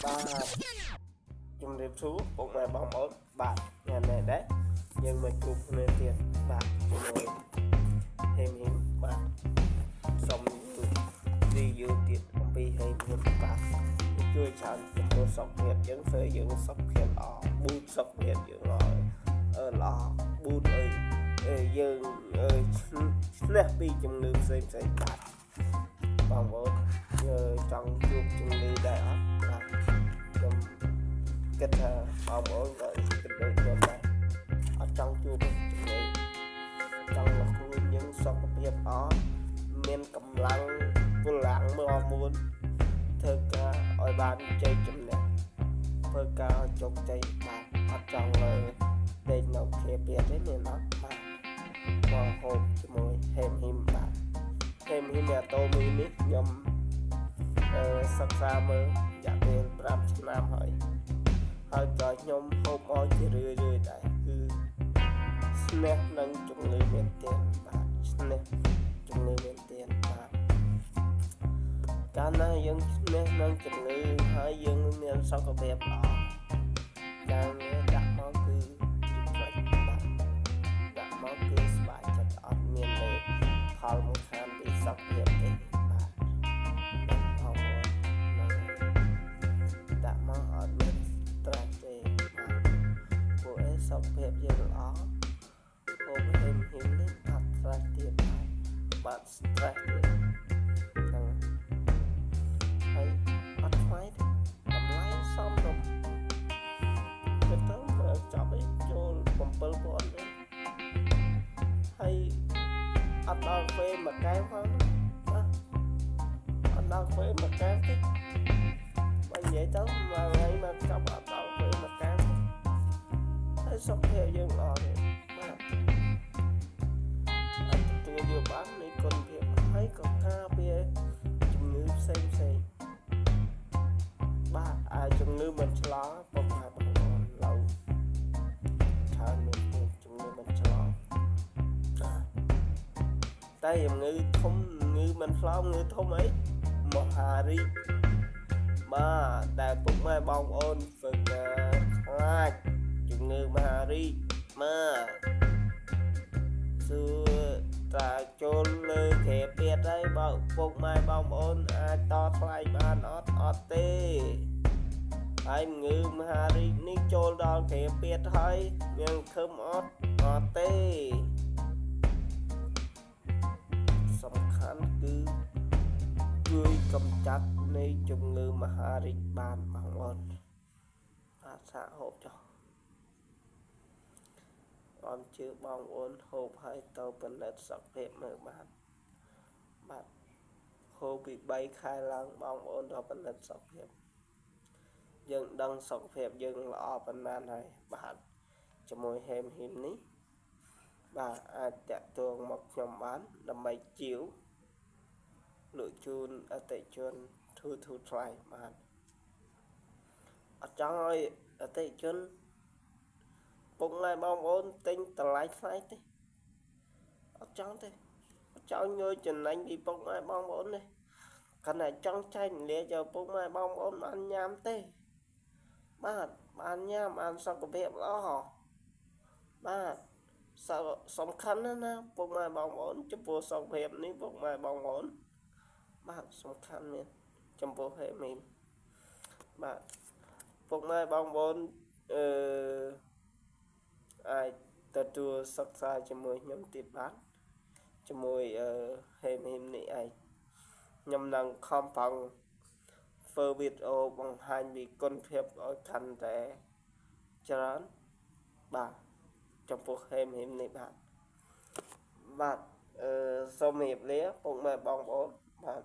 បាទជំរាបសួរពុកម៉ែបងប្អូនបាទញ៉ាំដែរដែរយើងមកជួបគ្នាទៀតបាទជាមួយហេមហ៊ីមបាទសូមរីយូទៀតអំពីហេមហ៊ីមបាទជួយច្រើនចំពោះសុខភាពយើងធ្វើយើងសុខភាពល្អប៊ូតសុខភាពយើងល្អប៊ូតយើងឈ្នះពីជំងឺផ្សេងបាទបងប្អូនចង់ជួបជំងឺដែរអត់បាទខ្ញុំគិតថាបងប្អូនក៏គិតដូចខ្ញុំដែរអត់ចង់ជួបជំងឺចង់មកខ្លួនយើងសុខភាពល្អមានកម្លាំងពលំមកមុនធ្វើការឲ្យបានជ័យជំនះធ្វើការជោគជ័យបាទអត់ចង់លើដេកនៅគ្នាទៀតទេមានអត់បាទមកហូបជាមួយហេមហ៊ីមបាទហេមហ៊ីមអាតូមីនេះខ្ញុំសិក្សាមើលរយៈពេល5ឆ្នាំហើយក៏ខ្ញុំហូបមកជារឿយដែរគឺស្នះនឹងជំងឺមែនទែនបាទស្នះជំងឺមែនទែនបាទកាលណាយើងស្នះនឹងជំងឺហើយយើងមានសុខភាពល្អការងារដាក់មកគឺបាទដាក់មកគឺស្បែកចិត្តអត់មានលេផលមកខានពីសុខភាពទេសុខភាពយើងល្អហូបហេមហ៊ីមនេះអត់ស្រេចទៀតបាទ stress ទៀតហ្នឹងហើយអត់ថ្លៃទេតម្លៃសមរម្យទៅចាប់ឲ្យចូល7,000ទេហើយអត់ដល់ពេលមួយកែវផងណាអត់ដល់ពេលមួយកែវទេបើនិយាយទៅមួយថ្ងៃមកចាប់អត់ដល់ពេលមួយកែវសុខភាពយើងល្អទេបាទអត់ទទួលយកបាននៃគុណភាពហើយក៏ការពារជំងឺផ្សេងបាទជំងឺមិនឆ្លងពុកម៉ែបងប្អូនឡើយច្រើនមានជំងឺមិនឆ្លងតែជំងឺធំជំងឺមិនឆ្លងជំងឺធំអីមហារីកបាទដែលពុកម៉ែបងប្អូនធ្វើការខ្លាចជំងឺមហារីកមកសួរតាចូលលើក្រែពេទ្យហើយបើពុកម៉ែបងប្អូនអាចតថ្លៃបានអត់ទេហើយជំងឺមហារីកនេះចូលដល់ក្រែពេទ្យហើយមានខឹមអត់ទេសំខាន់គឺជួយកម្ចាត់នៃជំងឺមហារីកបានបងប្អូនអាចសាកហូបចុះអមជឿបងប្អូនហូបហើយទៅពិនិត្យសុខភាពមើលបាទហូបពី3ខែឡើងបងប្អូនទៅពិនិត្យសុខភាពយើងដឹងសុខភាពយើងល្អប៉ុណ្ណាហើយបាទជាមួយហេមហ៊ីមនេះបាទអាចតាក់ទងមកខ្ញុំបានដើម្បីជាវលក់ជូនអតិថិជនធូរថ្លៃបាទអត់ចង់ឲ្យអតិថិជនពុកម៉ែបងប្អូនទិញតម្លៃថ្លៃទេអត់ចង់ទេអត់ចង់យកចំណេញពីពុកម៉ែបងប្អូនទេគាត់តែចង់ចែកលាឲ្យពុកម៉ែបងប្អូនបានញ៉ាំទេបាទបានញ៉ាំបានសុខភាពល្អបាទសំខាន់ណាស់ពុកម៉ែបងប្អូនចំពោះសុខភាពនេះពុកម៉ែបងប្អូនបាទសំខាន់មែនចំពោះហេមីនបាទពុកម៉ែបងប្អូនអាចទទួលសិក្សាជាមួយខ្ញុំទៀតបាទជាមួយហេមហ៊ីមនេះឯងខ្ញុំនឹងខំប្រឹងធ្វើវីដេអូបង្ហាញពីគុណភាពឲ្យកាន់តែច្រើនបាទចំពោះហេមហ៊ីមនេះបាទសូមជម្រាបលាពុកម៉ែបងប្អូនបាទ